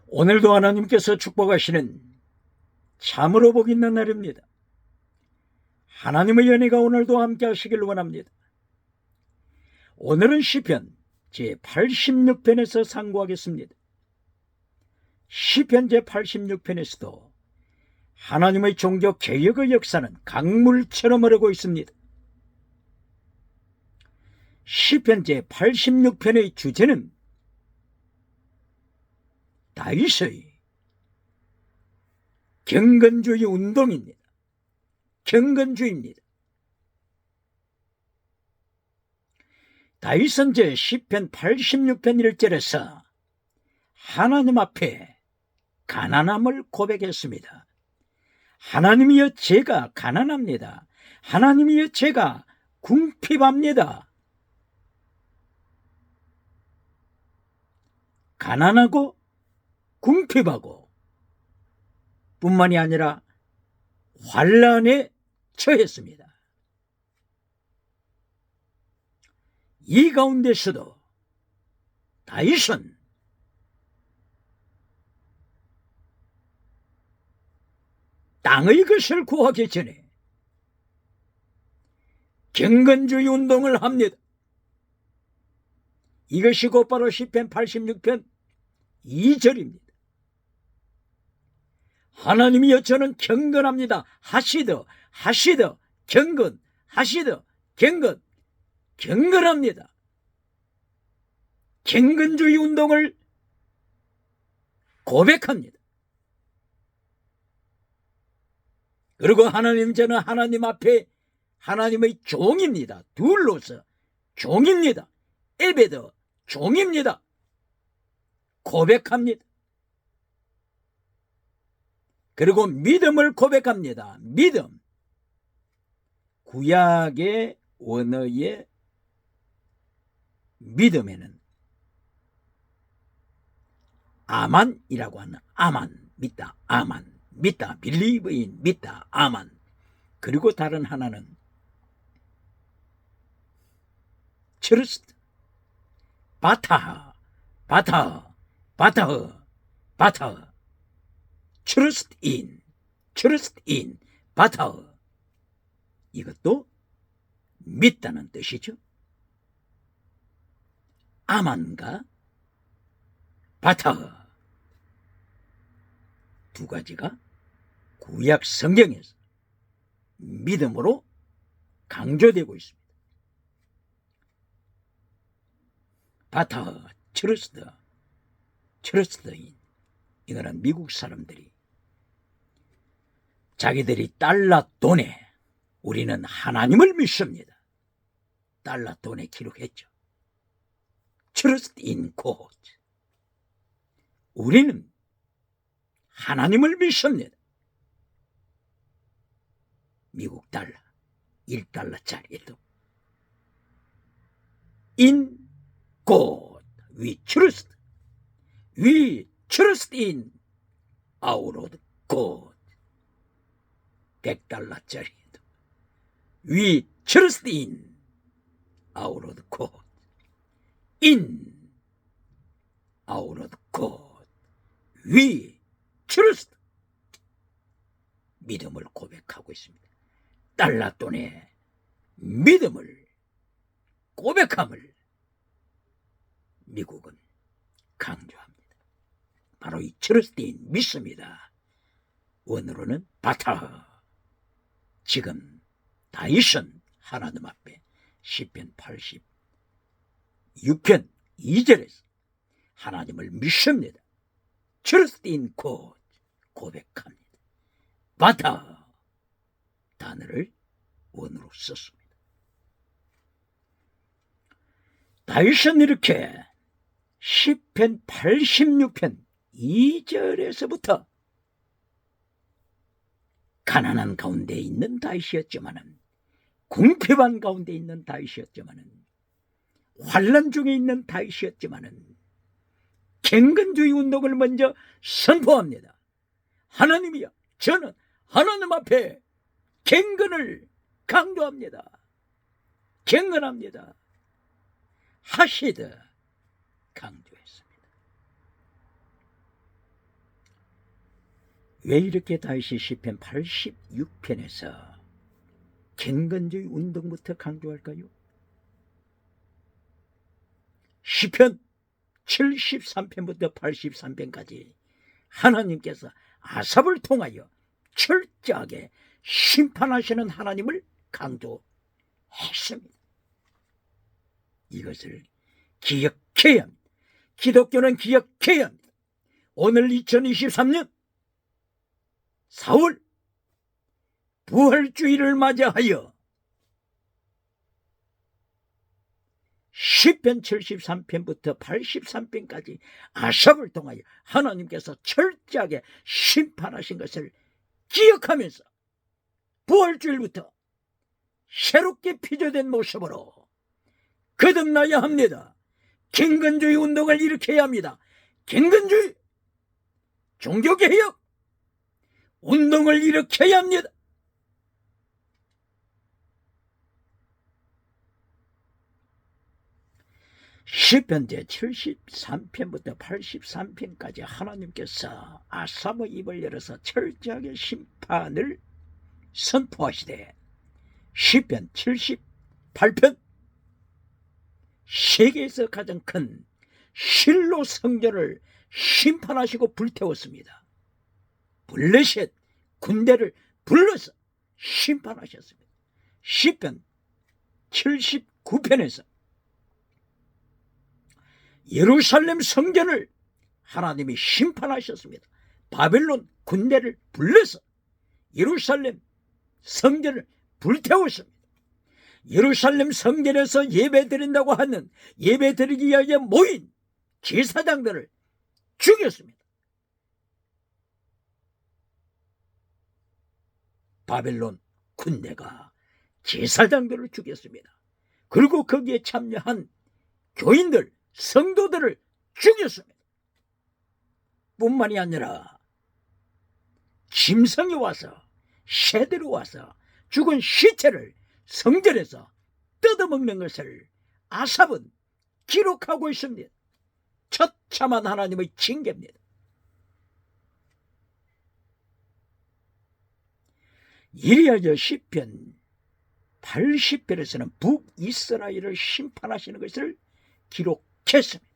오늘도 하나님께서 축복하시는 참으로 복 있는 날입니다. 하나님의 연혜가 오늘도 함께 하시길 원합니다. 오늘은 시편 제86편에서 상고하겠습니다. 시편 제86편에서도 하나님의 종교 개혁의 역사는 강물처럼 흐르고 있습니다. 시편 제86편의 주제는 다윗의 경건주의 운동입니다. 경건주의입니다. 다윗은 시편 86편 1절에서 하나님 앞에 가난함을 고백했습니다. 하나님이여, 제가 가난합니다. 하나님이여, 제가 궁핍합니다. 가난하고 궁핍하고 뿐만이 아니라 환난에 처했습니다. 이 가운데서도 다윗은 땅의 것을 구하기 전에 경건주의 운동을 합니다. 이것이 곧바로 시편 86편 2절입니다. 하나님이여, 저는 경건합니다. 하시더 경건, 하시더 경건, 경건합니다. 경건주의 운동을 고백합니다. 그리고 하나님, 저는 하나님 앞에 하나님의 종입니다. 둘로서 종입니다. 에베더 종입니다. 고백합니다. 그리고 믿음을 고백합니다. 믿음. 구약의 원어의 믿음에는 아만이라고 하는 아만, 믿다, 아만, 믿다, believe in, 믿다, 아만. 그리고 다른 하나는 trust, 바타하, trust in, 바타하. 이것도 믿다는 뜻이죠. 아만과 바타하 두 가지가 구약 성경에서 믿음으로 강조되고 있습니다. 바타하, 트러스트 인. 이거는 미국 사람들이 자기들이 달러 돈에 우리는 하나님을 믿습니다. 달러 돈에 기록했죠. Trust in God. 우리는 하나님을 믿습니다. 미국 달러 1달러짜리도 in God we trust. We trust in our Lord God. 100달러짜리도 we trust in our Lord God. In our Lord God we trust. 믿음을 고백하고 있습니다. 달러 돈에 믿음을 고백함을 미국은 강조합니다. 바로 이 트러스트인 믿습니다. 원어로는 바타. 지금 다윗은 하나님 앞에 시편 86편 2절에서 하나님을 믿습니다. Trust in God 고백합니다. 바타 단어를 원어로 썼습니다. 다윗은 이렇게 시편 86편 2절에서부터 가난한 가운데 있는 다윗이었지만은, 궁핍한 가운데 있는 다윗이었지만은, 환난 중에 있는 다윗이었지만은 경건주의 운동을 먼저 선포합니다. 하나님이여, 저는 하나님 앞에 경건을 강조합니다. 경건합니다. 하시드 강조했습니다. 왜 이렇게 다윗이 시편 86편에서 갱건주의 운동부터 강조할까요? 시편 73편부터 83편까지 하나님께서 아삽을 통하여 철저하게 심판하시는 하나님을 강조했습니다. 이것을 기억해야 합니다. 기독교는 기억해야 합니다. 오늘 2023년 4월 부활주의를 맞이하여 시편 73편부터 83편까지 아삽을 통하여 하나님께서 철저하게 심판하신 것을 기억하면서 부활주일부터 새롭게 피조된 모습으로 거듭나야 합니다. 갱건주의 운동을 일으켜야 합니다. 갱건주의 종교개혁 운동을 일으켜야 합니다. 시편 제 73편부터 83편까지 하나님께서 아삽의 입을 열어서 철저하게 심판을 선포하시되 시편 78편 세계에서 가장 큰 실로 성전을 심판하시고 불태웠습니다. 블레셋 군대를 불러서 심판하셨습니다. 시편 79편에서 예루살렘 성전을 하나님이 심판하셨습니다. 바벨론 군대를 불러서 예루살렘 성전을 불태웠습니다. 예루살렘 성전에서 예배드린다고 하는 예배드리기 위하여 모인 제사장들을 죽였습니다. 바벨론 군대가 제사장들을 죽였습니다. 그리고 거기에 참여한 교인들, 성도들을 죽였습니다. 뿐만이 아니라 짐승이 와서 새들이 와서 죽은 시체를 성전에서 뜯어먹는 것을 아삽은 기록하고 있습니다. 처참한 하나님의 징계입니다. 이리하여 시편 80편에서는 북이스라엘을 심판하시는 것을 기록했습니다.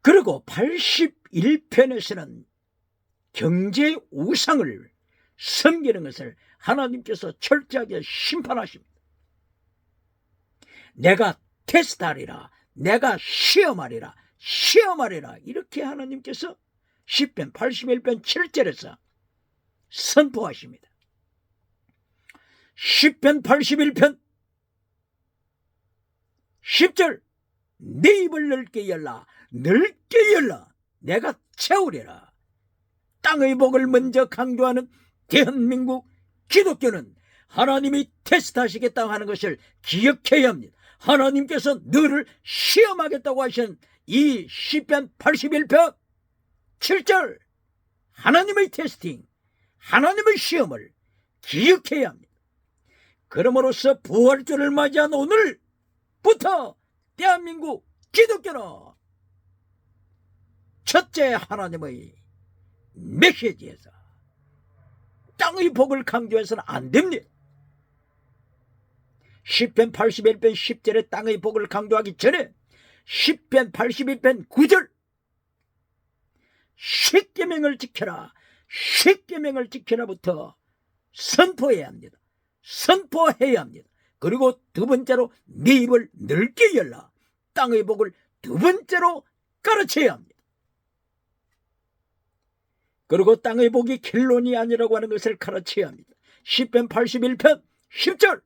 그리고 81편에서는 경제 우상을 섬기는 것을 하나님께서 철저하게 심판하십니다. 내가 테스트하리라, 내가 시험하리라, 시험하리라, 이렇게 하나님께서 시편 81편 7절에서 선포하십니다. 시편 81편 10절 네 입을 넓게 열라, 넓게 열라, 내가 채우리라. 땅의 복을 먼저 강조하는 대한민국 기독교는 하나님이 테스트하시겠다고 하는 것을 기억해야 합니다. 하나님께서 너를 시험하겠다고 하신 이 시편 81편 7절 하나님의 테스팅, 하나님의 시험을 기억해야 합니다. 그러므로서 부활주를 맞이한 오늘부터 대한민국 기독교는 첫째 하나님의 메시지에서 땅의 복을 강조해서는 안 됩니다. 시편 81편 10절에 땅의 복을 강조하기 전에 시편 81편 9절 십계명을 지켜라, 십계명을 지켜라부터 선포해야 합니다. 선포해야 합니다. 그리고 두 번째로 네 입을 넓게 열라, 땅의 복을 두 번째로 가르쳐야 합니다. 그리고 땅의 복이 켈론이 아니라고 하는 것을 가르쳐야 합니다. 시편 81편 10절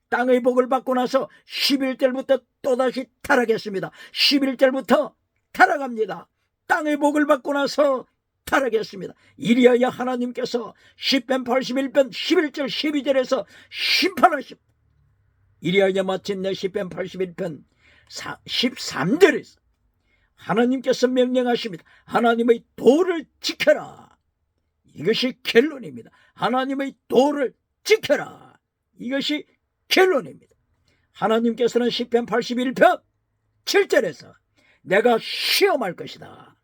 땅의 복을 받고 나서 11절부터 또다시 타락했습니다. 11절부터 타락합니다. 땅의 복을 받고 나서 타락했습니다. 이리하여 하나님께서 시편 81편 11절 12절에서 심판하십니다. 이리하여 마침내 시편 81편 13절에서 하나님께서 명령하십니다. 하나님의 도를 지켜라. 이것이 결론입니다. 하나님의 도를 지켜라. 이것이 결론입니다. 하나님께서는 시편 81편 7절에서 내가 시험할 것이다.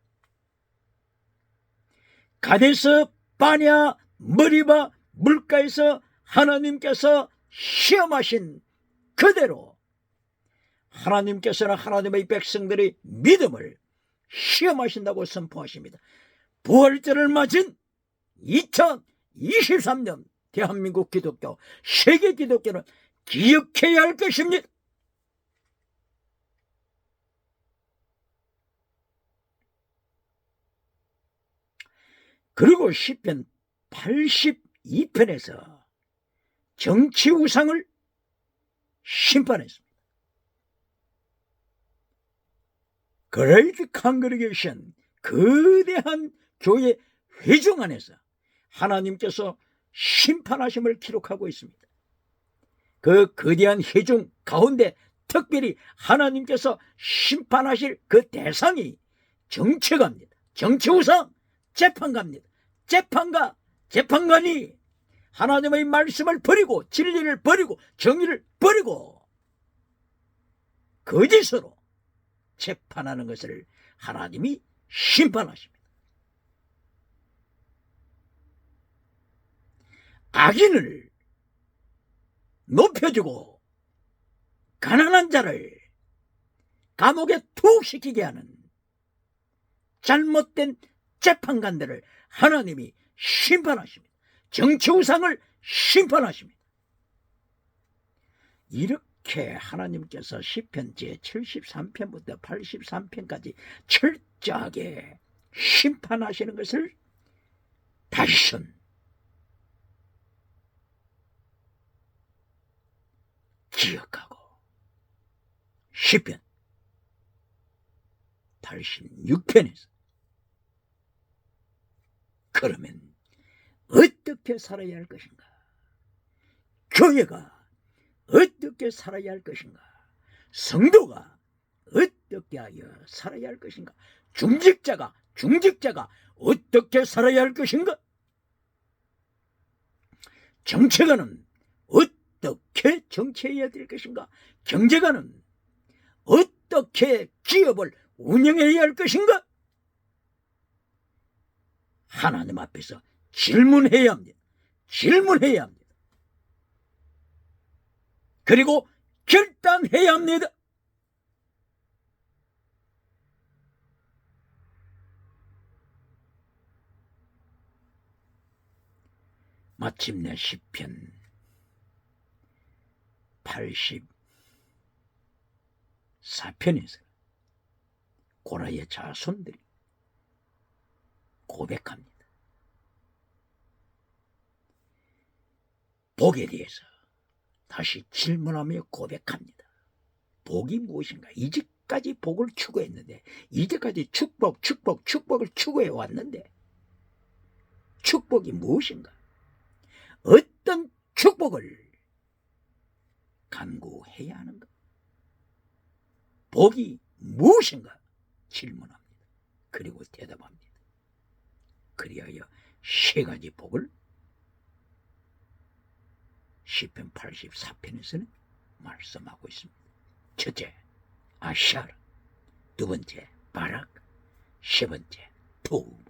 가데스 바냐 머리바 물가에서 하나님께서 시험하신 그대로 하나님께서는 하나님의 백성들의 믿음을 시험하신다고 선포하십니다. 부활절을 맞은 2023년 대한민국 기독교, 세계 기독교는 기억해야 할 것입니다. 그리고 시편 82편에서 정치 우상을 심판했습니다. 그레이트 컨그리게이션, 거대한 교회 회중 안에서 하나님께서 심판하심을 기록하고 있습니다. 그 거대한 회중 가운데 특별히 하나님께서 심판하실 그 대상이 정치가입니다. 정치우상, 재판가입니다. 재판가, 재판관이 하나님의 말씀을 버리고 진리를 버리고 정의를 버리고 거짓으로 재판하는 것을 하나님이 심판하십니다. 악인을 높여주고 가난한 자를 감옥에 투옥시키게 하는 잘못된 재판관들을 하나님이 심판하십니다. 정치우상을 심판하십니다. 이렇게 하나님께서 시편 제73편부터 83편까지 철저하게 심판하시는 것을 다시금 기억하고 시편 86편에서 그러면 어떻게 살아야 할 것인가? 교회가 어떻게 살아야 할 것인가? 성도가 어떻게 하여 살아야 할 것인가? 중직자가 어떻게 살아야 할 것인가? 정치가는 어떻게 정치해야 될 것인가? 경제가는 어떻게 기업을 운영해야 할 것인가? 하나님 앞에서 질문해야 합니다. 질문해야 합니다. 그리고 결단해야 합니다. 마침내 시편 84편에서 고라의 자손들이 고백합니다. 복에 대해서 다시 질문하며 고백합니다. 복이 무엇인가? 이제까지 복을 추구했는데, 이제까지 축복을 추구해 왔는데 축복이 무엇인가? 어떤 축복을 간구해야 하는가? 복이 무엇인가? 질문합니다. 그리고 대답합니다. 그리하여 세 가지 복을 시편 84편에서는 말씀하고 있습니다. 첫째, 아샤르. 두 번째, 바락. 세 번째, 도움.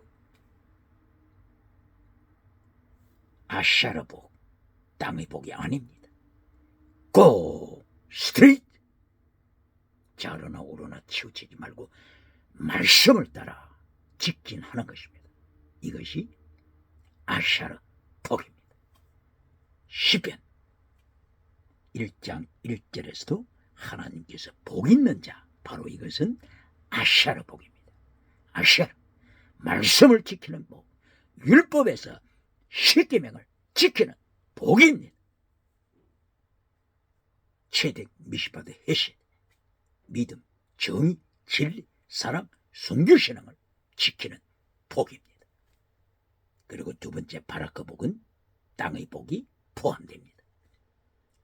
아샤르 복, 땅의 복이 아닙니다. Go straight. 좌로나 우로나 치우치지 말고 말씀을 따라 직진하는 것입니다. 이것이 아샤르 복입니다. 시편 1장 1절에서도 하나님께서 복 있는 자, 바로 이것은 아샤르 복입니다. 아샤르, 말씀을 지키는 복, 율법에서 십계명을 지키는 복입니다. 체득, 미시바드, 헤시, 믿음, 정의, 진리, 사랑, 순교신앙을 지키는 복입니다. 그리고 두 번째 바라크 복은 땅의 복이 포함됩니다.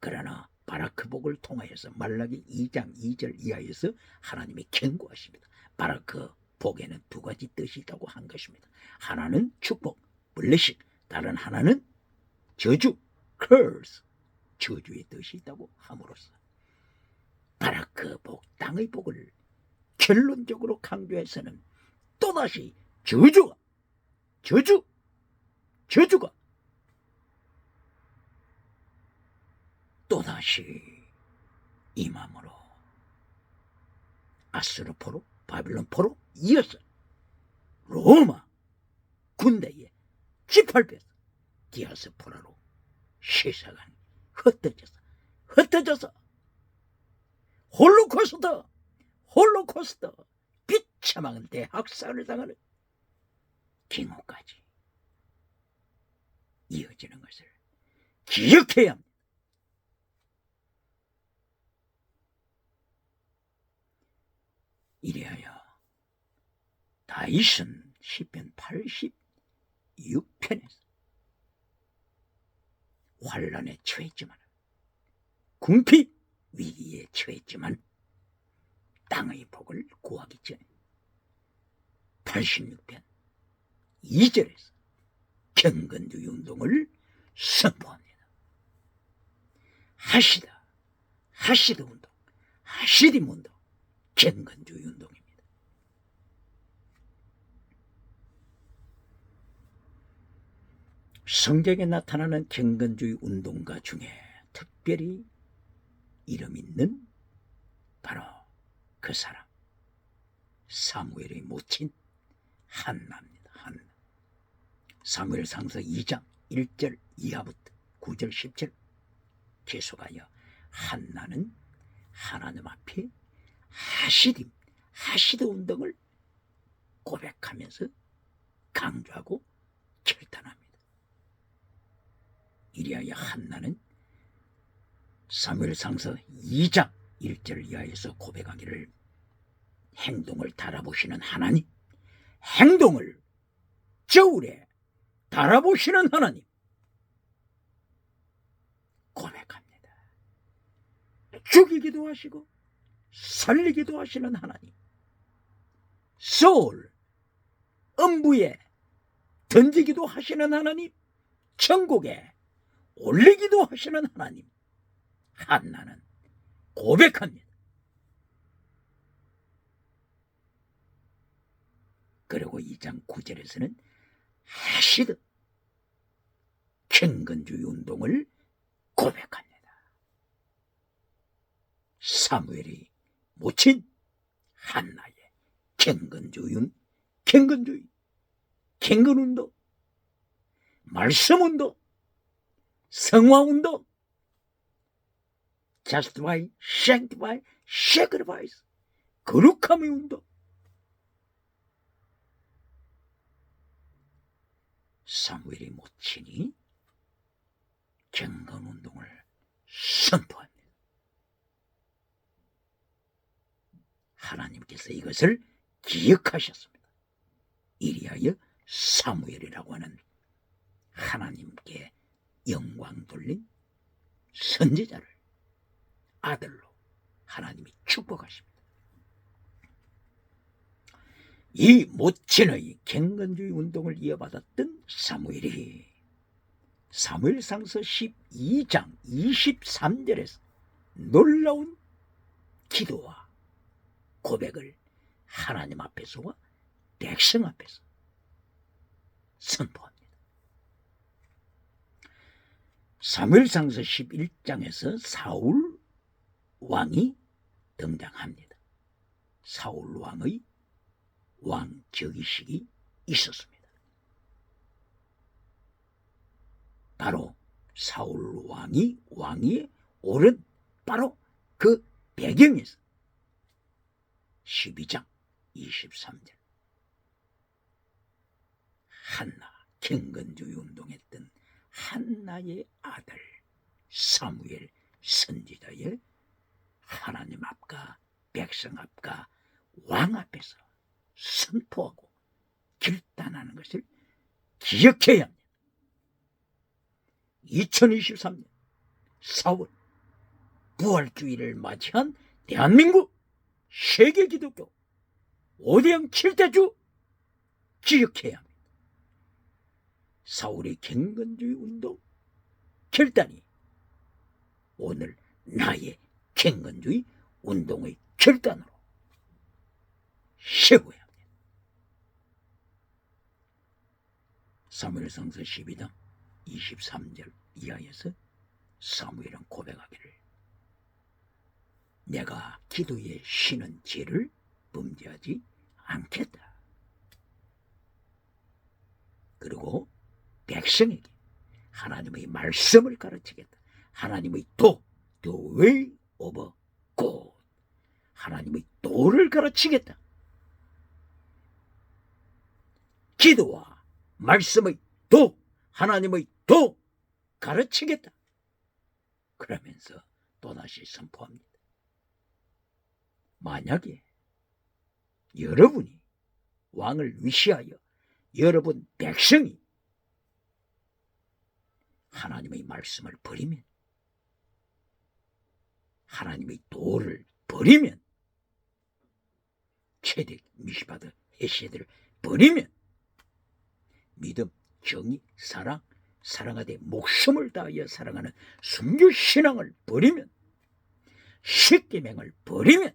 그러나 바라크 복을 통하여서 말라기 2장 2절 이하에서 하나님이 경고하십니다. 바라크 복에는 두 가지 뜻이 있다고 한 것입니다. 하나는 축복, 블레싱, 다른 하나는 저주, curse, 저주의 뜻이 있다고 함으로써 바라크 복, 땅의 복을 결론적으로 강조해서는 또다시 저주가 저주가 또다시 임함으로 아수르포로 바빌론포로 이어서 로마 군대에 짓밟혀서 디아스포라로 시사관이 흩어져서 홀로코스트 비참한 대학살을 당하는 징후까지 이어지는 것을 기억해야 합니다. 이리하여 다윗은 시편 86편에서 환난에 처했지만 궁핍 위기에 처했지만 땅의 복을 구하기 전에 86편 2절에서 경건주의 운동을 선포합니다. 하시드 운동, 하시딤 운동, 경건주의 운동입니다. 성경에 나타나는 경건주의 운동가 중에 특별히 이름 있는 바로 그 사람, 사무엘의 모친 한나입니다. 한나. 사무엘상서 2장 1절 이하부터 9절 10절 계속하여 한나는 하나님 앞에 하시드 운동을 고백하면서 강조하고 결단합니다. 이리하여 한나는 사무엘상서 2장 1절 이하에서 고백하기를 행동을 달아보시는 하나님, 행동을 저울에 달아보시는 하나님 고백합니다. 죽이기도 하시고 살리기도 하시는 하나님, 소울 음부에 던지기도 하시는 하나님, 천국에 올리기도 하시는 하나님, 한나는 고백합니다. 그리고 2장 9절에서는 하시드 경건주의 운동을 고백합니다. 사무엘이 모친 한나의 경건운동, 말씀운동, 성화운동, justify, sanctify, sacrifice, 거룩함의 운동, 사무엘의 모친이 경건운동을 선포합니다. 하나님께서 이것을 기억하셨습니다. 이리하여 사무엘이라고 하는 하나님께 영광 돌린 선지자를 아들로 하나님이 축복하십니다. 이 모친의 경건주의 운동을 이어받았던 사무엘이 사무엘상서 12장 23절에서 놀라운 기도와 고백을 하나님 앞에서와 백성 앞에서 선포합니다. 사무엘상서 11장에서 사울 왕이 등장합니다. 사울 왕의 왕즉위식이 있었습니다. 바로 사울 왕이 오른 바로 그 배경에서 12장 23절 한나, 경건주의 운동했던 한나의 아들 사무엘 선지자의 하나님 앞과 백성 앞과 왕 앞에서 선포하고 결단하는 것을 기억해야 합니다. 2023년 4월 부활주의를 맞이한 대한민국 세계 기독교 5대양 7대주 기억해야 합니다. 사울의 경건주의 운동 결단이 오늘 나의 경건주의 운동의 결단으로 세워야 합니다. 사무엘상서 12장 23절 이하에서 사무엘은 고백하기를 내가 기도에 쉬는 죄를 범죄하지 않겠다. 그리고 백성에게 하나님의 말씀을 가르치겠다. 하나님의 도, the way of God, 하나님의 도를 가르치겠다. 기도와 말씀의 도, 하나님의 도 가르치겠다. 그러면서 또다시 선포합니다. 만약에 여러분이 왕을 위시하여 여러분 백성이 하나님의 말씀을 버리면, 하나님의 도를 버리면, 체득, 미시바드, 헤세드를 버리면, 믿음, 정의, 사랑, 사랑하되 목숨을 다하여 사랑하는 순교 신앙을 버리면, 십계명을 버리면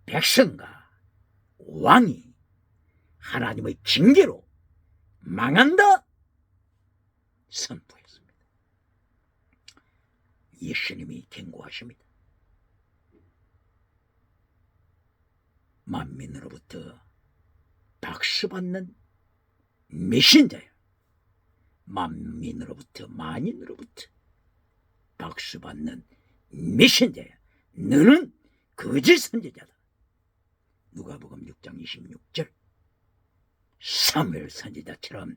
백성과 왕이 하나님의 징계로 망한다 선포했습니다. 예수님이 경고하십니다. 만민으로부터 박수받는 메신저야. 만민으로부터, 만인으로부터 박수받는 메신저야. 너는 거짓 선지자다. 누가복음 6장 26절. 사무엘 선지자처럼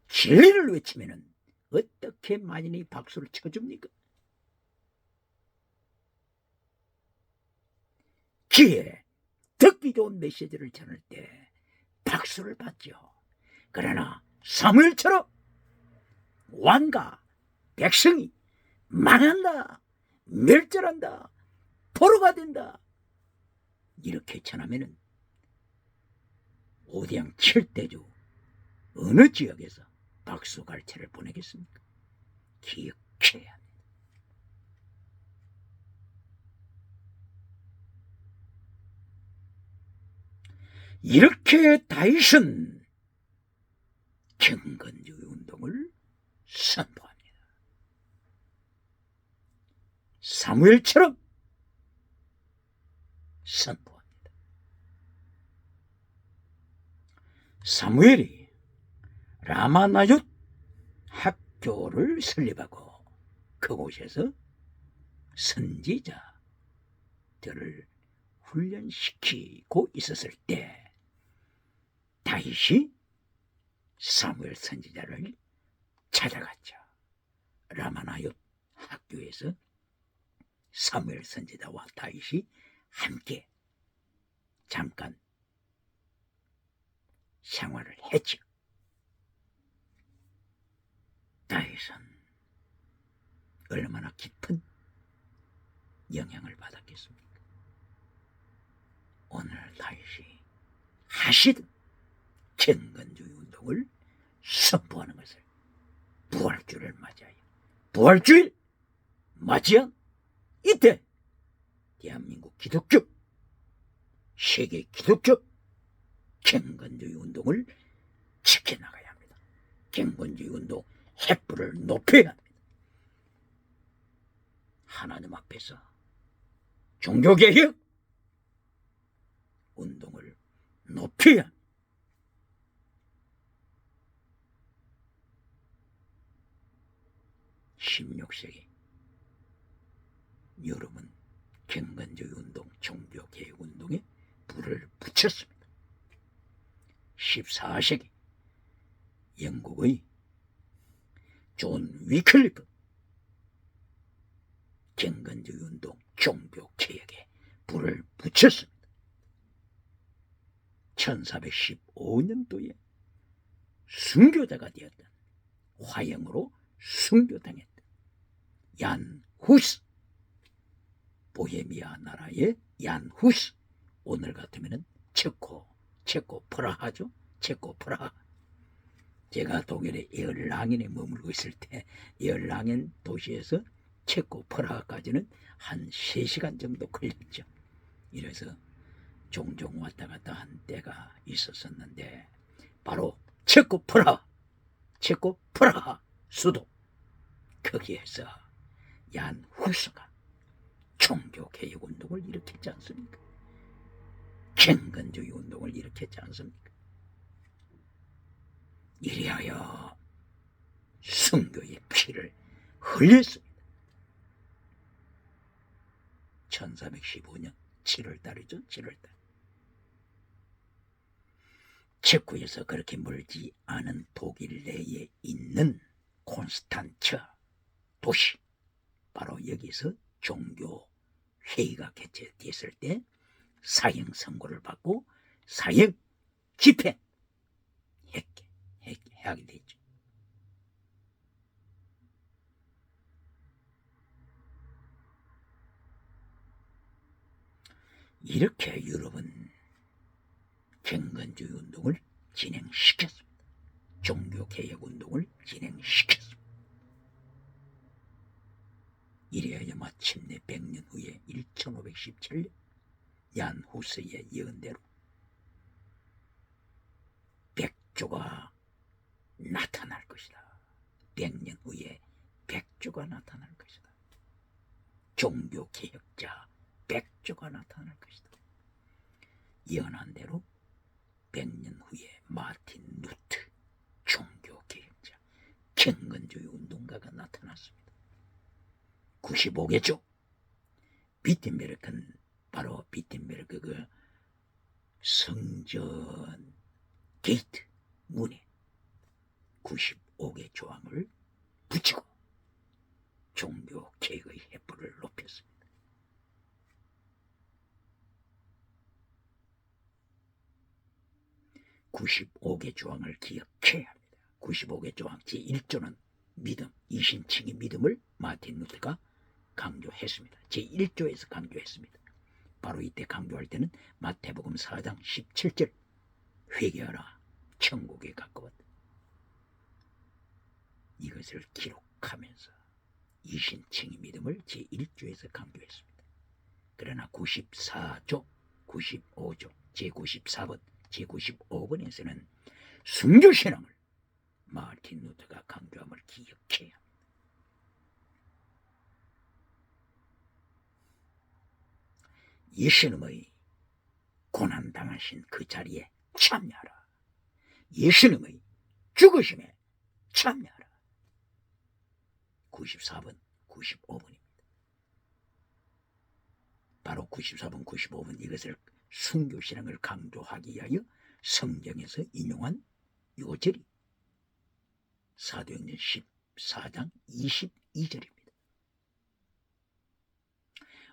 진리를 외치면 어떻게 만인이 박수를 쳐줍니까? 귀에 듣기 좋은 메시지를 전할 때 박수를 받죠. 그러나 사무엘처럼 왕과 백성이 망한다, 멸절한다, 포로가 된다, 이렇게 전하면은 오대양 7대주 어느 지역에서 박수갈채를 보내겠습니까? 기억해야 합니다. 이렇게 다윗은 경건주의 운동을 선포합니다. 사무엘처럼 선포합니다. 사무엘이 라마나옅 학교를 설립하고 그곳에서 선지자들을 훈련시키고 있었을 때 다윗이 사무엘 선지자를 찾아갔죠. 라마나옅 학교에서 사무엘 선지자와 다윗이 함께 잠깐 생활을 했죠. 다윗은 얼마나 깊은 영향을 받았겠습니까? 오늘 다윗이 하시던 경건주의 운동을 선포하는 것을 부활주를 맞이하여, 부활주일 맞이한 이때 대한민국 기독교, 세계 기독교 경건주의 운동을 지켜나가야 합니다. 경건주의 운동 횃불을 높여야 합니다. 하나님 앞에서 종교개혁 운동을 높여야 합니다. 16세기 여러분 경건주의 운동, 종교개혁 운동에 불을 붙였습니다. 14세기 영국의 존 위클리프 경건주의 운동, 종교개혁에 불을 붙였습니다. 1415년도에 순교자가 되었던, 화형으로 순교당했던 얀 후스, 보헤미아 나라의 얀 후스, 오늘 같으면 체코 프라하죠. 체코 프라하. 제가 독일의 에얼랑엔에 머물고 있을 때 에얼랑엔 도시에서 체코 프라하까지는 한 3시간 정도 걸렸죠. 이래서 종종 왔다 갔다 한 때가 있었었는데 바로 체코 프라하 수도, 거기에서 얀 후스가 종교개혁운동을 일으켰지 않습니까? 경건주의 운동을 일으켰지 않습니까? 이리하여 순교의 피를 흘렸습니다. 1415년 7월달이죠. 7월달. 체코에서 그렇게 멀지 않은 독일 내에 있는 콘스탄츠 도시, 바로 여기서 종교 회의가 개최됐을 때 사형 선고를 받고 사형 집행하게 되죠. 이렇게 유럽은 경건주의 운동을 진행시켰습니다. 종교개혁 운동을 진행시켰습니다. 이래야 마침내 100년 후에 1517년 얀 후스의 예언대로 백조가 나타날 것이다. 100년 후에 백조가 나타날 것이다. 종교개혁자 백조가 나타날 것이다. 예언한 대로 100년 후에 마틴 루트 종교개혁자 경건주의 운동가가 나타났습니다. 95개죠. 비텐베르크는 바로 비텐베르크 그 성전 게이트 문에 95개 조항을 붙이고 종교개혁의 횃불을 높였습니다. (95개) 조항을 기억해야 합니다. 95개 조항 제1조는 믿음, 이신칭의 믿음을 마틴 루터가 강조했습니다. 제1조에서 강조했습니다. 바로 이때 강조할 때는 마태복음 4장 17절 회개하라 천국에 가까웠다. 이것을 기록하면서 이신칭의 믿음을 제1조에서 강조했습니다. 그러나 94조, 95조, 제94번, 제95번에서는 순교신앙을 마틴 루터가 강조함을 기억해야 합니다. 예수님의 고난당하신 그 자리에 참여하라. 예수님의 죽으심에 참여하라. 94번, 95번입니다. 바로 94번, 95번 이것을 순교신앙을 강조하기 위하여 성경에서 인용한 요절이 사도행전 14장 22절입니다.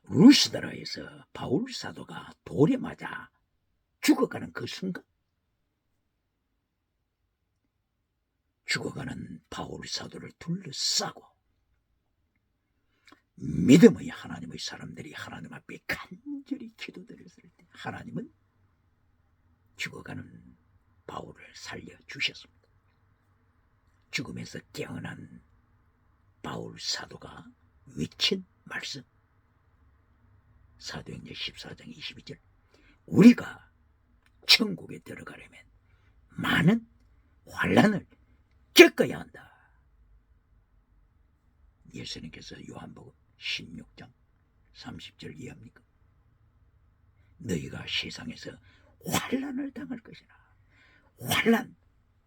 루스드라에서 바울 사도가 돌에 맞아 죽어가는 그 순간, 죽어가는 바울 사도를 둘러싸고 믿음의 하나님의 사람들이 하나님 앞에 간절히 기도드렸을 때 하나님은 죽어가는 바울을 살려주셨습니다. 죽음에서 깨어난 바울 사도가 외친 말씀, 사도행전 14장 22절, 우리가 천국에 들어가려면 많은 환난을 겪어야 한다. 예수님께서 요한복음 16장 30절 이해합니까? 너희가 세상에서 환난을 당할 것이나 환난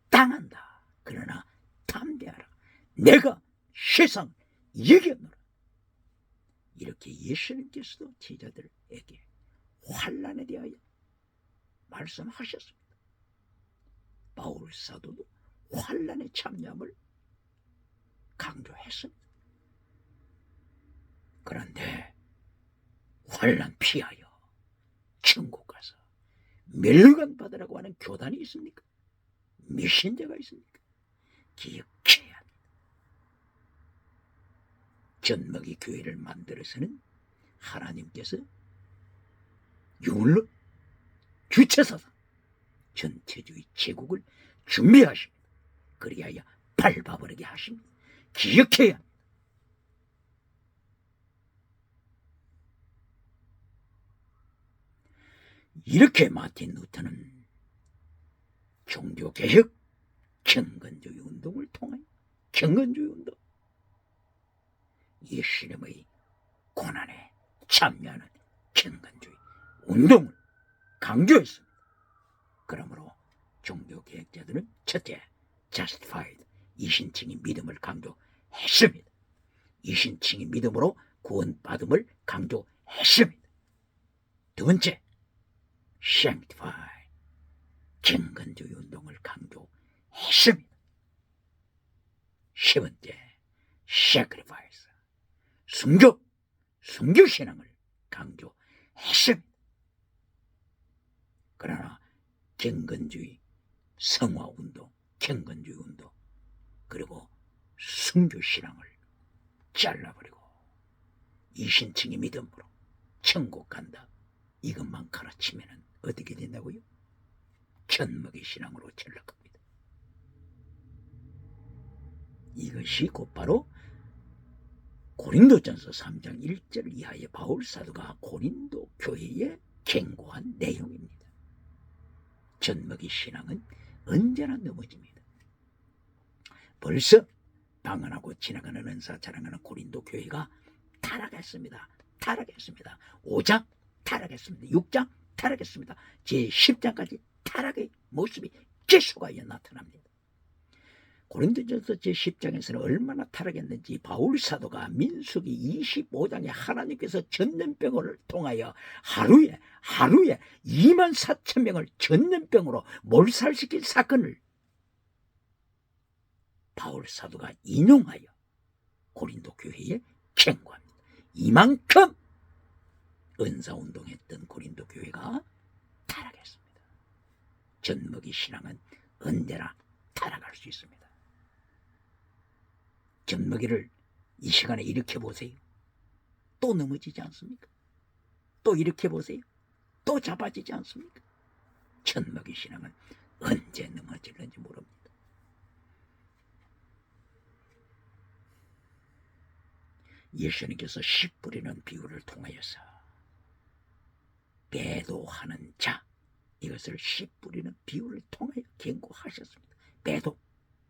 당한다. 그러나 담대하라. 내가 세상 이겼노라. 이렇게 예수님께서도 제자들에게 환난에 대하여 말씀하셨습니다. 바울 사도도 환난에 참여함을 강조했습니다. 그런데 환난 피하여 천국 가서 멸류관 받으라고 하는 교단이 있습니까? 메신저가 있습니까? 기억해야 합니다. 젖먹이 교회를 만들어서는 하나님께서 유물로 주체사상 전체주의 제국을 준비하십니다. 그리하여 밟아버리게 하십니다. 기억해야 합니다. 이렇게 마틴 루터는 종교개혁, 경건주의 운동을 통하여 경건주의 운동, 예수님의 고난에 참여하는 경건주의 운동을 강조했습니다. 그러므로 종교개혁자들은 첫째, justified, 이신칭의 믿음을 강조했습니다. 이신칭의 믿음으로 구원받음을 강조했습니다. 두 번째, sanctify, 경건주의 운동을 강조했습니다. 세 번째, sacrifice, 순교신앙을 강조했습니다. 그러나 경건주의 성화운동, 경건주의 운동, 그리고 순교신앙을 잘라버리고 이신칭의 믿음으로 천국 간다, 이것만 가르치면 어떻게 된다고요? 천먹이 신앙으로 전락합니다. 이것이 곧바로 고린도전서 3장 1절 이하의 바울 사도가 고린도 교회에 경고한 내용입니다. 천먹이 신앙은 언제나 넘어집니다. 벌써 방언하고 지나가는 은사 자랑하는 고린도 교회가 타락했습니다. 5장 타락했습니다. 6장 타락했습니다. 제10장까지 타락의 모습이 계속하여 나타납니다. 고린도전서 제10장에서는 얼마나 타락했는지 바울 사도가 민수기 25장에 하나님께서 전염병을 통하여 하루에 24,000명을 전염병으로 몰살시킨 사건을 바울 사도가 인용하여 고린도 교회에 경고합니다. 이만큼 은사운동했던 고린도 교회가 타락했습니다. 젖먹이 신앙은 언제나 타락할 수 있습니다. 젖먹이를 이 시간에 일으켜보세요. 또 넘어지지 않습니까? 또 일으켜보세요. 또 잡아지지 않습니까? 젖먹이 신앙은 언제 넘어질는지 모릅니다. 예수님께서 씨 뿌리는 비유를 통하여서 배도하는 자, 이것을 씨 뿌리는 비유를 통하여 경고하셨습니다. 배도,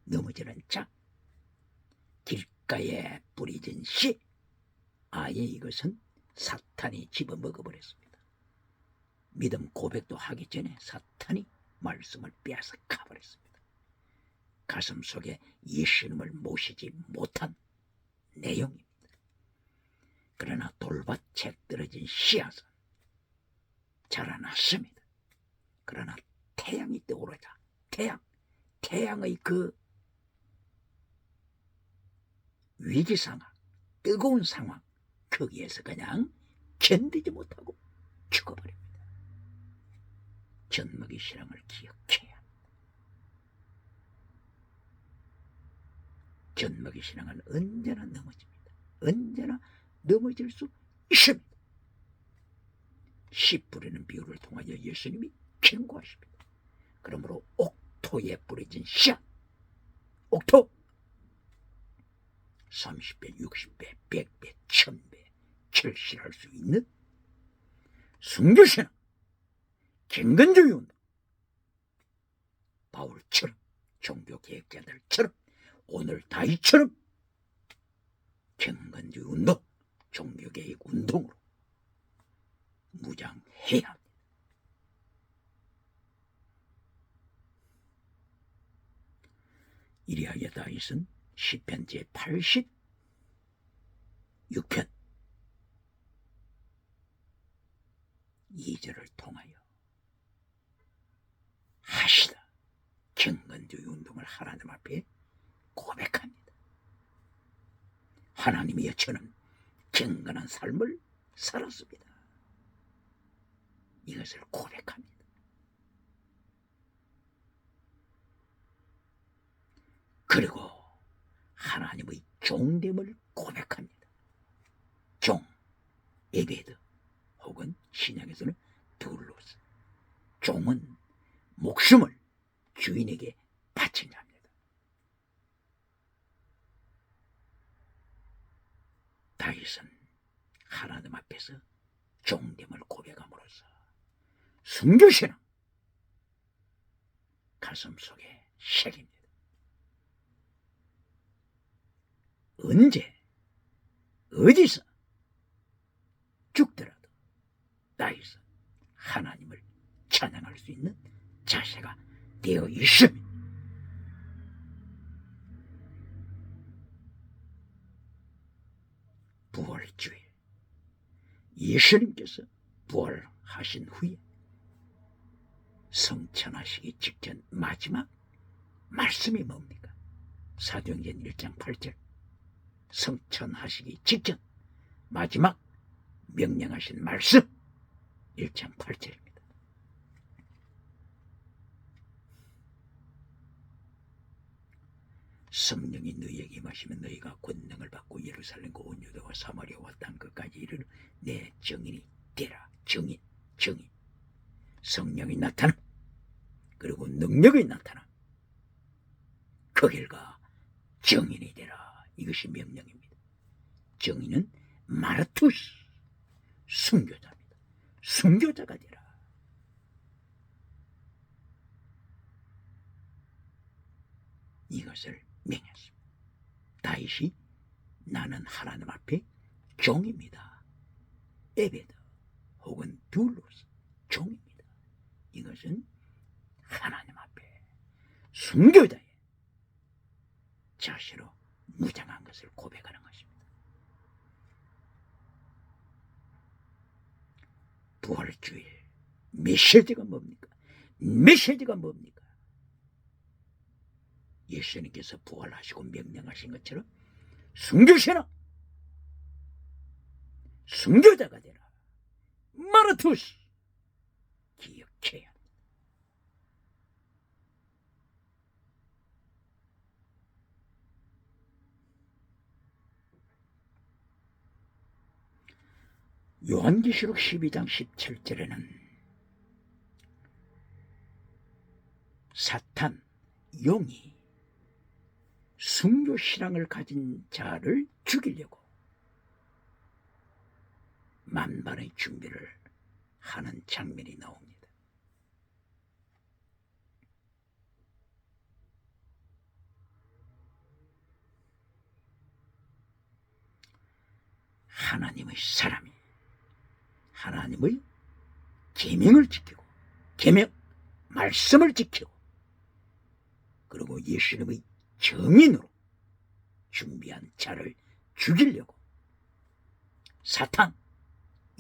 넘어지는 자, 길가에 뿌려진 씨, 아예 이것은 사탄이 집어먹어버렸습니다. 믿음 고백도 하기 전에 사탄이 말씀을 빼앗아 가버렸습니다. 가슴 속에 예수님을 모시지 못한 내용입니다. 그러나 돌밭에 떨어진 씨앗은 자라났습니다. 그러나 태양이 떠오르자 태양의 그 위기 상황, 뜨거운 상황, 거기에서 그냥 견디지 못하고 죽어버립니다. 젖먹이 신앙을 기억해야 합니다. 젖먹이 신앙은 언제나 넘어집니다. 언제나 넘어질 수 있습니다. 씨 뿌리는 비유를 통하여 예수님이 경고하십니다. 그러므로 옥토에 뿌려진 씨앗, 옥토 30배, 60배, 100배, 1000배 결실할 수 있는 순교신앙, 경건주의 운동, 바울처럼, 종교개혁자들처럼, 오늘 다윗처럼 경건주의 운동, 종교개혁 운동으로 무장해야 합니다. 이리하여 다윗은 시편 제86편 2절을 통하여 하시다 경건주의 운동을 하나님 앞에 고백합니다. 하나님이여, 저는 경건한 삶을 살았습니다. 이것을 고백합니다. 그리고 하나님의 종됨을 고백합니다. 종, 에베드, 혹은 신약에서는 둘로스. 종은 목숨을 주인에게 바친 자입니다. 다윗은 하나님 앞에서 종됨을 고백함으로써 순교신앙, 가슴속에 새깁니다. 언제 어디서 죽더라도 나에서 하나님을 찬양할 수 있는 자세가 되어 있습니다. 부활주일, 예수님께서 부활하신 후에 성천하시기 직전 마지막 말씀이 뭡니까? 사도행전 1장 8절, 성천하시기 직전 마지막 명령하신 말씀 1장 8절입니다. 성령이 너희에게 임하시면 너희가 권능을 받고 예루살렘과 온 유다와 사마리아와 땅 끝까지 이르러 내 증인이 되라. 증인. 성령이 나타나, 그리고 능력이 나타나, 그 결과 증인이 되라. 이것이 명령입니다. 증인은 마르투스, 순교자입니다. 순교자가 되라. 이것을 명했습니다. 다윗이 나는 하나님 앞에 종입니다. 에베드 혹은 둘로스 종입니다. 이것은 하나님 앞에 순교자의 자세로 무장한 것을 고백하는 것입니다. 부활주일 메시지가 뭡니까? 예수님께서 부활하시고 명령하신 것처럼 순교시라, 순교자가 되라. 마르투스, 기억해야 합니다. 요한계시록 12장 17절에는 사탄, 용이 순교신앙을 가진 자를 죽이려고 만반의 준비를 하는 장면이 나옵니다. 하나님의 사람이 하나님의 계명을 지키고, 계명, 말씀을 지키고, 그리고 예수님의 증인으로 준비한 자를 죽이려고 사탄,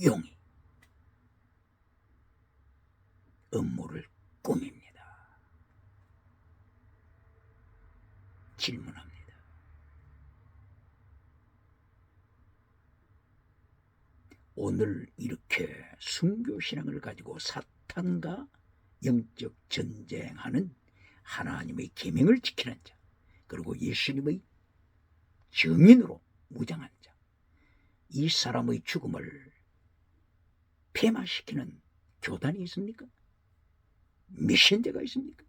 용이 음모를 꾸밉니다. 질문합니다. 오늘 이렇게 순교신앙을 가지고 사탄과 영적 전쟁하는 하나님의 계명을 지키는 자, 그리고 예수님의 증인으로 무장한 자, 이 사람의 죽음을 폐마시키는 교단이 있습니까? 미신대가 있습니까?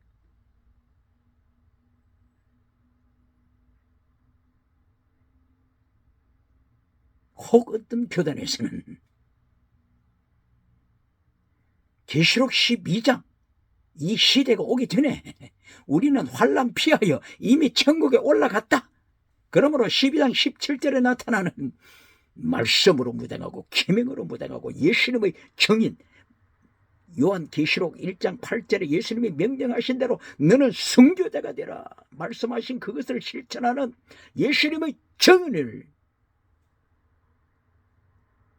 혹 어떤 교단에서는 계시록 12장 이 시대가 오기 전에 우리는 환난 피하여 이미 천국에 올라갔다. 그러므로 12장 17절에 나타나는 말씀으로 무장하고 계명으로 무장하고 예수님의 증인, 요한계시록 1장 8절에 예수님이 명령하신 대로 너는 순교자가 되라 말씀하신 그것을 실천하는 예수님의 증인을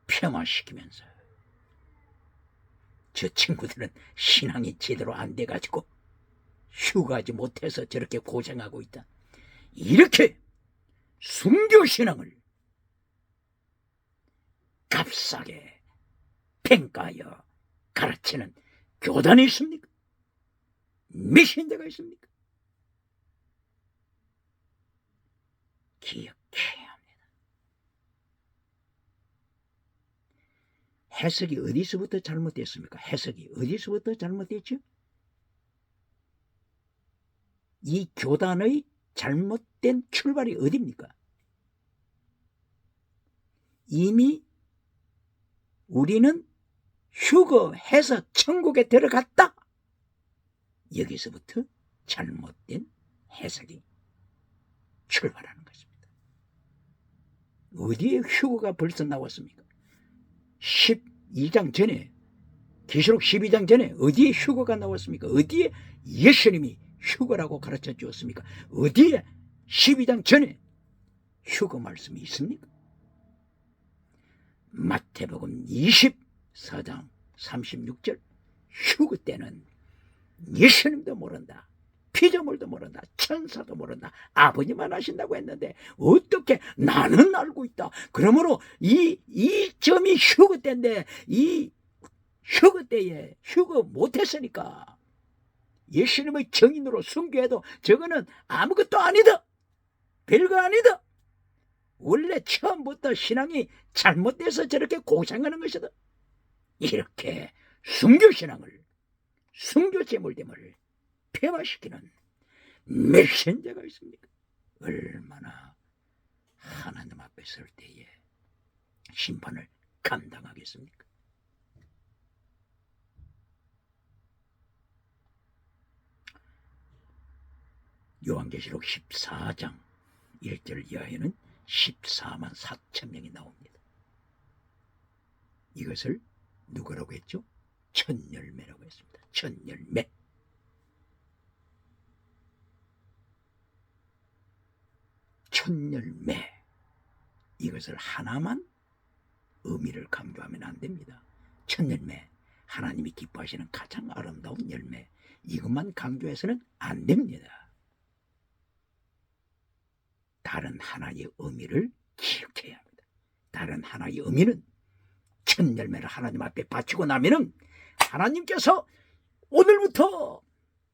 폄하시키면서 저 친구들은 신앙이 제대로 안 돼가지고 휴가하지 못해서 저렇게 고생하고 있다. 이렇게 순교신앙을 값싸게 평가하여 가르치는 교단이 있습니까? 미신대가 있습니까? 기억해야 합니다. 해석이 어디서부터 잘못됐습니까? 해석이 어디서부터 잘못됐죠? 이 교단의 잘못된 출발이 어디입니까? 이미 우리는 휴거해서 천국에 들어갔다. 여기서부터 잘못된 해석이 출발하는 것입니다. 어디에 휴거가 벌써 나왔습니까? 12장 전에, 계시록 12장 전에 어디에 휴거가 나왔습니까? 어디에 예수님이 휴거라고 가르쳐 주었습니까? 어디에 12장 전에 휴거 말씀이 있습니까? 마태복음 24장 36절, 휴거 때는 예수님도 모른다, 피조물도 모른다, 천사도 모른다, 아버지만 아신다고 했는데 어떻게 나는 알고 있다. 그러므로 이 점이 휴거 때인데, 이 휴거 때에 휴거 못했으니까 예수님의 정인으로 순교해도 저거는 아무것도 아니다, 별거 아니다. 원래 처음부터 신앙이 잘못돼서 저렇게 고생하는 것이다. 이렇게 순교신앙을, 순교제물됨을 폐화시키는 메신저가 있습니까? 얼마나 하나님 앞에 설 때에 심판을 감당하겠습니까? 요한계시록 14장 1절 이하에는 14만 4천 명이 나옵니다. 이것을 누구라고 했죠? 천열매라고 했습니다. 천열매. 천열매. 이것을 하나만 의미를 강조하면 안 됩니다. 천열매, 하나님이 기뻐하시는 가장 아름다운 열매, 이것만 강조해서는 안 됩니다. 다른 하나의 의미를 기억해야 합니다. 다른 하나의 의미는, 천열매를 하나님 앞에 바치고 나면은 하나님께서 오늘부터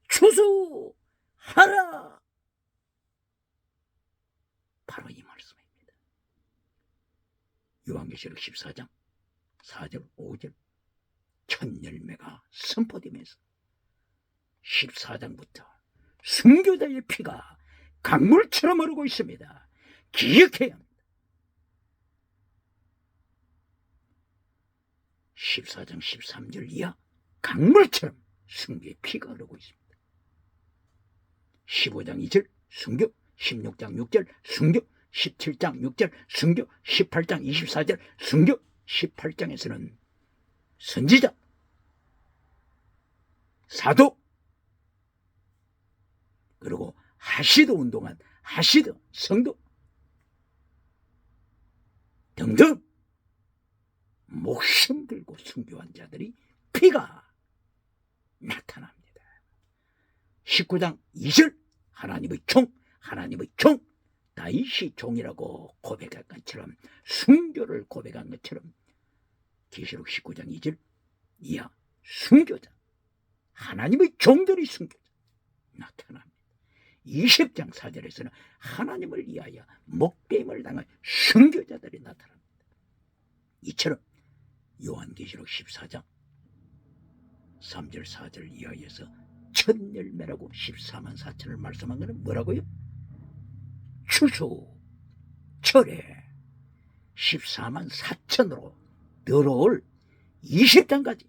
추수하라, 바로 이 말씀입니다. 요한계시록 14장 4절 5절 천열매가 선포되면서 14장부터 순교자의 피가 강물처럼 흐르고 있습니다. 기억해야 합니다. 14장 13절 이하 강물처럼 순교의 피가 흐르고 있습니다. 15장 2절 순교, 16장 6절 순교, 17장 6절 순교, 18장 24절 순교, 18장에서는 선지자, 사도, 그리고 하시드 운동한 하시드 성도 등등 목숨 들고 순교한 자들이 피가 나타납니다. 19장 2절 하나님의 종 다윗이 종이라고 고백한 것처럼, 순교를 고백한 것처럼 계시록 19장 2절 이하 순교자, 하나님의 종들이 순교자 나타납니다. 20장 4절에서는 하나님을 위하여 목배임을 당한 순교자들이 나타납니다. 이처럼 요한계시록 14장 3절 4절 이하에서 천열매라고 14만 4천을 말씀한 것은 뭐라고요? 추수 철에 14만 4천으로 들어올 20장까지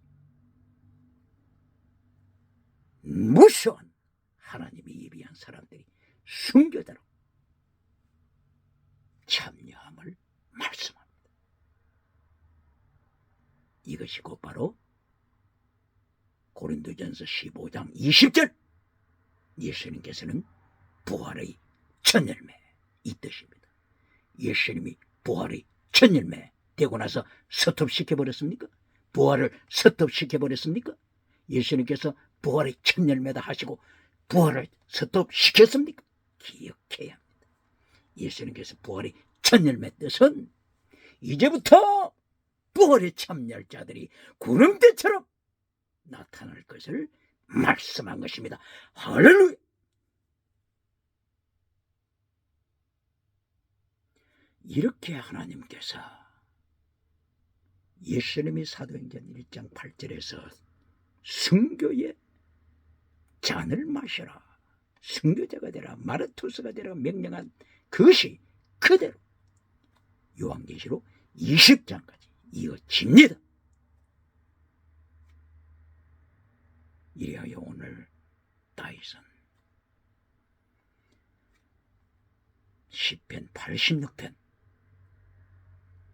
무수한 하나님이 예비한 사람들이 순교자로 참여함을 말씀합니다. 이것이 곧바로 고린도전서 15장 20절, 예수님께서는 부활의 천열매, 이 뜻입니다. 예수님이 부활의 천열매 되고 나서 스톱시켜버렸습니까? 부활을 스톱시켜버렸습니까? 예수님께서 부활의 천열매다 하시고 부활을 스톱시켰습니까? 기억해야 합니다. 예수님께서 부활의 천열매 뜻은 이제부터 부활에 참여할 자들이 구름대처럼 나타날 것을 말씀한 것입니다. 할렐루야! 이렇게 하나님께서 예수님이 사도행전 1장 8절에서 순교의 잔을 마셔라, 순교자가 되라, 마르투스가 되라 명령한 그것이 그대로 요한계시록 20장까지 이어집니다. 이리하여 오늘 다윗은 시편 86편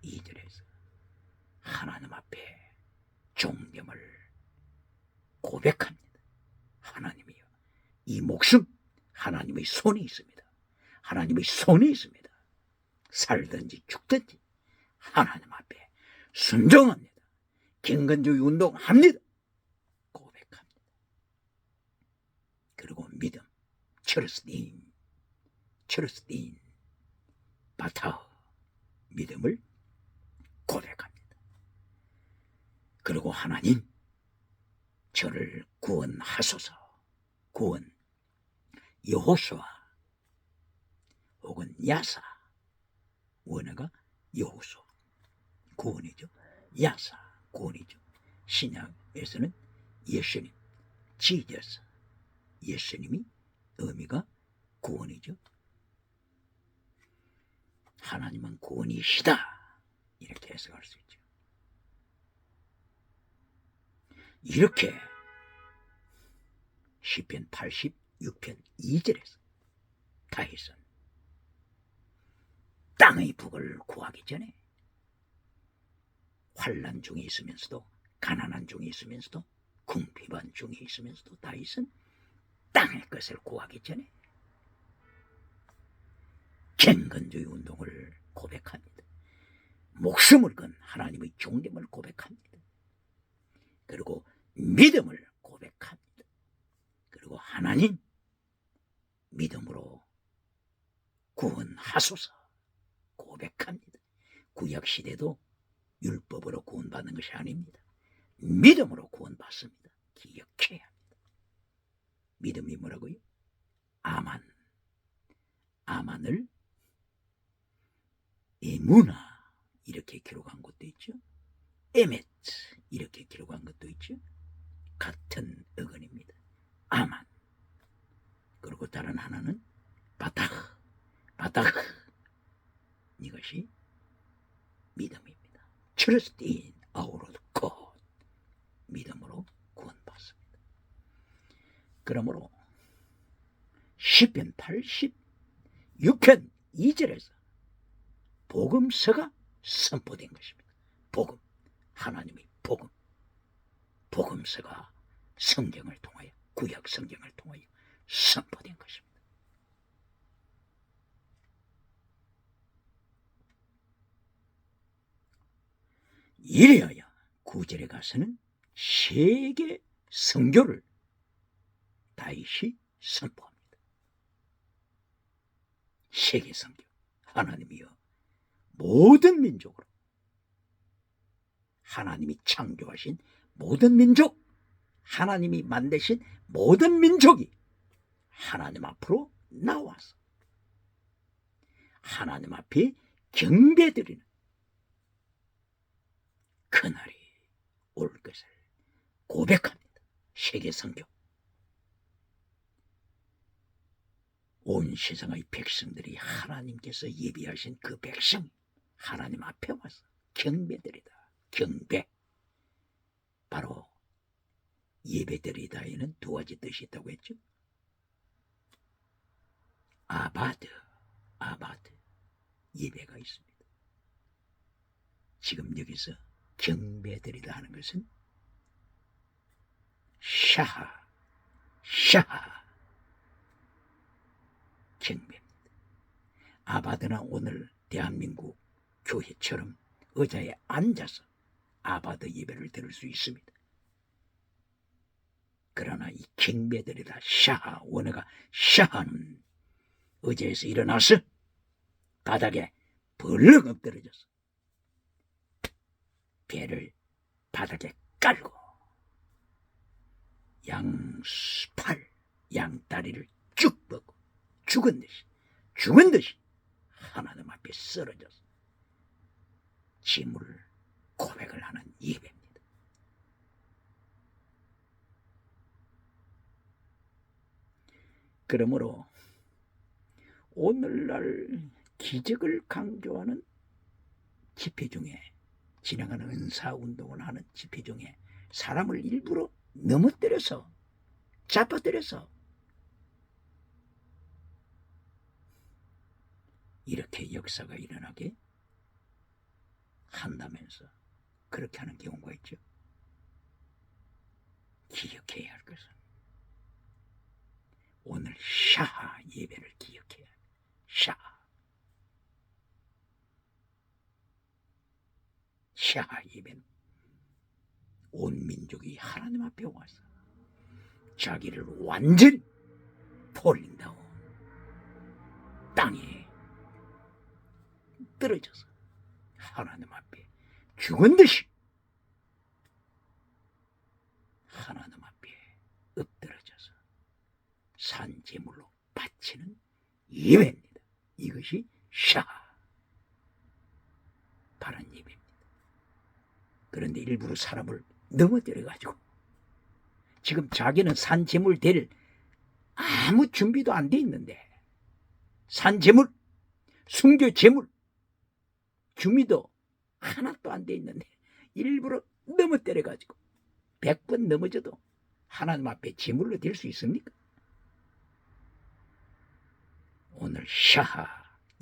2절에서 하나님 앞에 존경을 고백합니다. 하나님이여, 이 목숨 하나님의 손에 있습니다. 하나님의 손에 있습니다. 살든지 죽든지 하나님 앞에 순종합니다. 경건주의 운동합니다. 고백합니다. 그리고 믿음, 트러스틴, 바타, 믿음을 고백합니다. 그리고 하나님, 저를 구원하소서. 구원, 여호수아 혹은 야사, 원어가 여호수아 구원이죠. 야사 구원이죠. 신약에서는 예수님, 지저스, 예수님이 의미가 구원이죠. 하나님은 구원이시다, 이렇게 해석할 수 있죠. 이렇게 시편 86편 2절에서 다윗은 땅의 복을 구하기 전에 환난 중에 있으면서도, 가난한 중에 있으면서도, 궁핍한 중에 있으면서도 다윗은 땅의 것을 구하기 전에 경건주의 운동을 고백합니다. 목숨을 건 하나님의 존경을 고백합니다. 그리고 믿음을 고백합니다. 그리고 하나님, 믿음으로 구원하소서 고백합니다. 구약시대도 율법으로 구원받는 것이 아닙니다. 믿음으로 구원받습니다. 기억해야 합니다. 믿음이 뭐라고요? 아만을 에무나 이렇게 기록한 것도 있죠. 에멧 이렇게 기록한 것도 있죠. 같은 어근입니다. 아만. 그리고 다른 하나는 바닥. 이것이 믿음입니다. Trust in our God. 믿음으로 구원받습니다. 그러므로 시편 86편 2절에서 복음서가 선포된 것입니다. 복음, 하나님의 복음, 복음서가 성경을 통하여, 구약 성경을 통하여 선포된 것입니다. 이래야 9절에 가서는 세계 선교를 다윗이 선포합니다. 세계 선교, 하나님이여 모든 민족으로, 하나님이 창조하신 모든 민족, 하나님이 만드신 모든 민족이 하나님 앞으로 나와서 하나님 앞에 경배드리는 그날이 올 것을 고백합니다. 세계 선교. 온 세상의 백성들이 하나님께서 예비하신 그 백성이 하나님 앞에 와서 경배드리다. 경배. 바로 예배드리다에는 두 가지 뜻이 있다고 했죠. 아바드, 예배가 있습니다. 지금 여기서 경배드리다 하는 것은 샤하, 경배입니다. 아바드나 오늘 대한민국 교회처럼 의자에 앉아서 아바드 예배를 드릴 수 있습니다. 그러나 이 경배드리다 샤하, 원어가 샤하는 의자에서 일어나서 바닥에 벌렁 엎드려져서 배를 바닥에 깔고 양다리를 쭉 뻗고 죽은 듯이 하나님 앞에 쓰러져서 짐을 고백을 하는 예배입니다. 그러므로 오늘날 기적을 강조하는 집회 중에, 진행하는 은사운동을 하는 집회 중에 사람을 일부러 넘어뜨려서, 잡아뜨려서 이렇게 역사가 일어나게 한다면서 그렇게 하는 경우가 있죠. 기억해야 할 것은 오늘 샤하 예배를 기억해야 합니다. 샤하 예배는 온 민족이 하나님 앞에 와서 자기를 완전히 버린다고 땅에 떨어져서 하나님 앞에 죽은 듯이 하나님 앞에 엎드러져서 산제물로 바치는 예배입니다. 이것이 샤 바른 예배입니다. 그런데 일부러 사람을 넘어뜨려가지고 지금 자기는 산제물 될 아무 준비도 안 돼 있는데 산제물, 순교제물 준비도 하나도 안 돼 있는데 일부러 넘어뜨려가지고 100번 넘어져도 하나님 앞에 제물로 될 수 있습니까? 오늘 샤하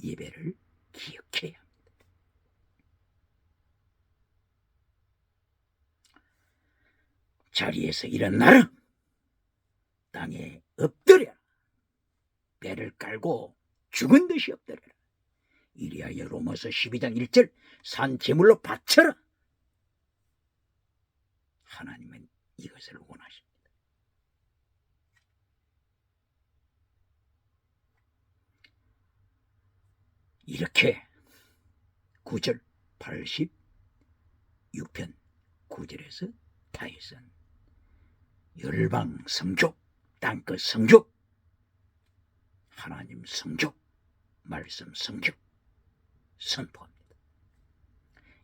예배를 기억해야 합니다. 자리에서 일어나라. 땅에 엎드려 배를 깔고 죽은 듯이 엎드려라. 이리하여 로마서 12장 1절 산 제물로 바쳐라. 하나님은 이것을 원하십니다. 이렇게 9절 86편 9절에서 다윗은 열방 성족, 땅끝 성족, 하나님 성족, 말씀 성족 선포합니다.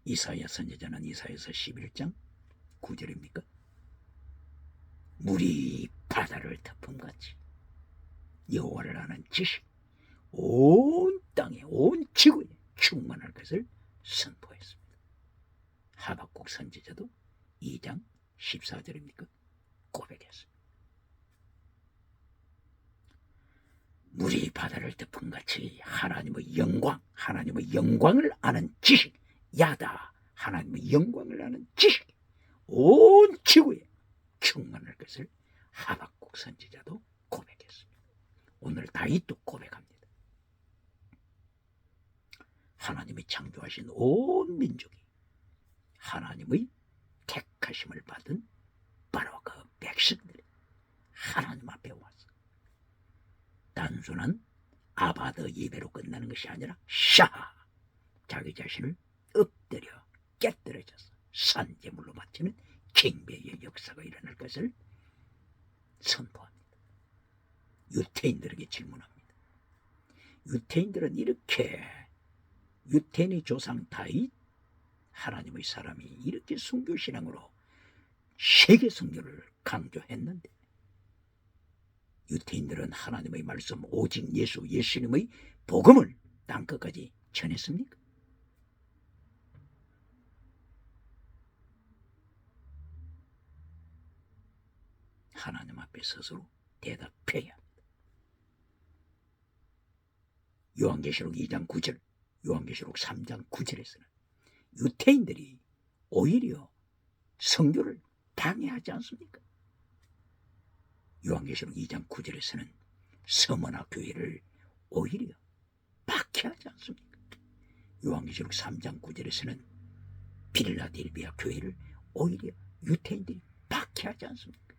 이사야 선지자는 이사야서 11장 9절입니까? 물이 바다를 덮음같이 여호와를 아는 지식 온 땅에 온 지구에 충만할 것을 선포했습니다. 하박국 선지자도 2장 14절입니까? 고백했습니다. 물이 바다를 덮음같이 하나님의 영광을 아는 지식, 야다, 하나님의 영광을 아는 지식, 온 지구에 충만할 것을 하박국 선지자도 고백했습니다. 오늘 다윗도 고백합니다. 하나님이 창조하신 온 민족이 하나님의 택하심을 받은 바로 그 백성들이 하나님 앞에 와서 단순한 아바더 예배로 끝나는 것이 아니라 샤 자기 자신을 엎드려 깨뜨려져서 산제물로 바치는 갱배의 역사가 일어날 것을 선포합니다. 유태인들에게 질문합니다. 유태인들은 이렇게 유태인의 조상 다윗 하나님의 사람이 이렇게 순교신앙으로 세계 선교를 강조했는데 유태인들은 하나님의 말씀 오직 예수님의 복음을 땅끝까지 전했습니까? 하나님 앞에 스스로 대답해야 합니다. 요한계시록 2장 9절, 요한계시록 3장 9절에서는 유태인들이 오히려 선교를 방해하지 않습니까? 요한계시록 2장 9절에서는 서머나 교회를 오히려 박해하지 않습니까? 요한계시록 3장 9절에서는 빌라델비아 교회를 오히려 유태인들이 박해하지 않습니까?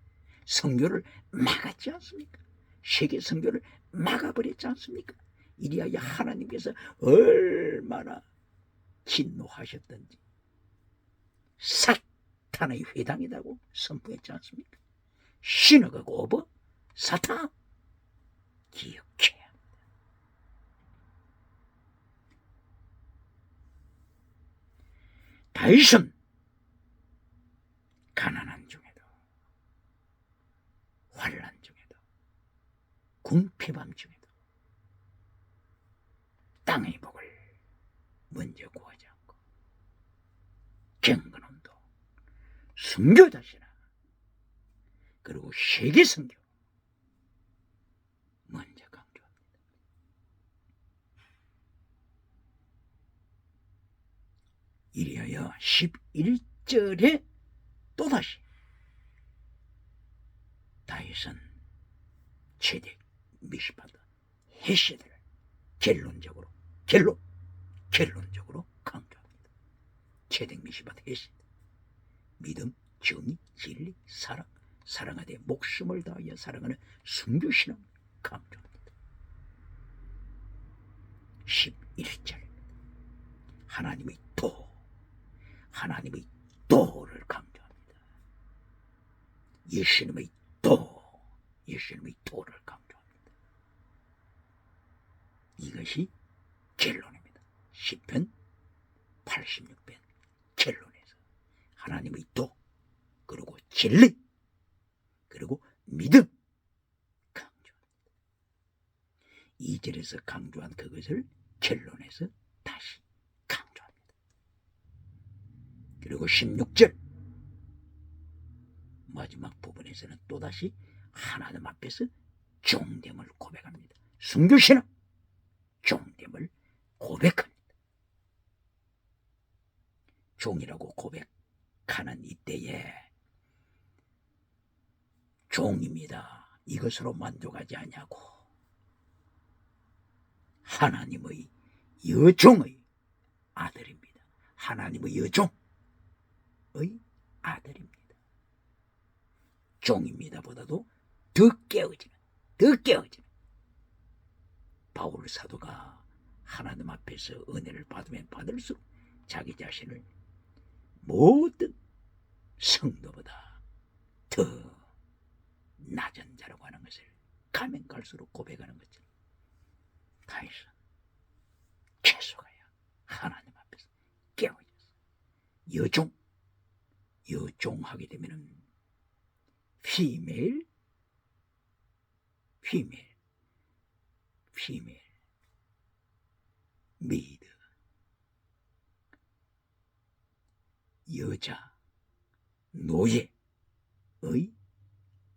선교를 막았지 않습니까? 세계 선교를 막아버렸지 않습니까? 이리하여 하나님께서 얼마나 진노하셨던지 사탄의 회당이라고 선포했지 않습니까? 시너거고 오버 사탄 기억해야 합니다. 다윗은 가난한 중에도 환난 중에도 궁핍함 중에도 땅의 복을 먼저 구하지 않고 경건운동, 순교자시나 그리고 세계 선교 먼저 강조합니다. 11절에 또다시 다윗은 제덱, 미시바드, 헤세드를 결론적으로 강조합니다. 제덱, 미시바드, 헤세드, 믿음, 정의, 진리, 사랑하되 목숨을 다하여 사랑하는 순교신앙 강조합니다. 11절 하나님의 도를 강조합니다. 예수님의 도를 강조합니다. 이것이 결론입니다. 시편 86편 결론에서 하나님의 도, 그리고 진리, 그리고 믿음 강조합니다. 2절에서 강조한 그것을 결론에서 다시 강조합니다. 그리고 16절 마지막 부분에서는 또다시 하나님 앞에서 종됨을 고백합니다. 순교신앙 종됨을 고백합니다. 종이라고 고백하는 이때에 종입니다. 이것으로 만족하지 아니하고 하나님의 여종의 아들입니다. 하나님의 여종의 아들입니다. 종입니다 보다도 더 깨어지는 바울 사도가 하나님 앞에서 은혜를 받으면 받을수록 자기 자신을 모든 성도보다 더 낮은 자라고 하는 것을 가면 갈수록 고백하는 것처럼 다윗은 계속하여 하나님 앞에서 깨어졌어. 여종하게 되면은 피메일 메이드 여자 노예의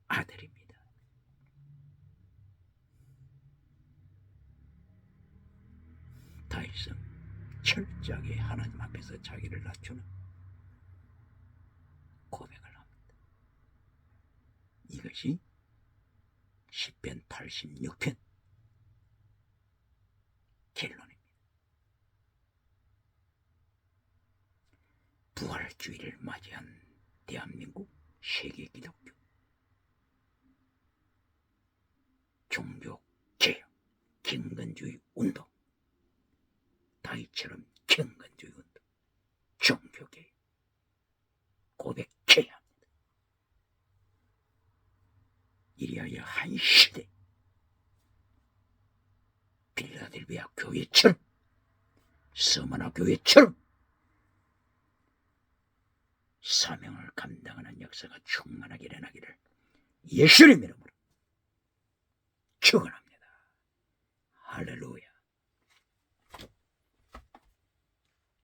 아들입니다. 다윗은 철저하게 하나님 앞에서 자기를 낮추는 고백을 합니다. 이것이 시편 86편 결론입니다. 부활주의를 맞이한 대한민국 세계 기독교 종교개혁 경건주의 운동, 다윗처럼 경건주의 운동, 종교개혁 고백해야 합니다. 이리하여 한 시대 필라델비아 교회처럼, 서머나 교회처럼 사명을 감당하는 역사가 충만하게 일어나기를 예수님 이름으로 축원합니다. 할렐루야.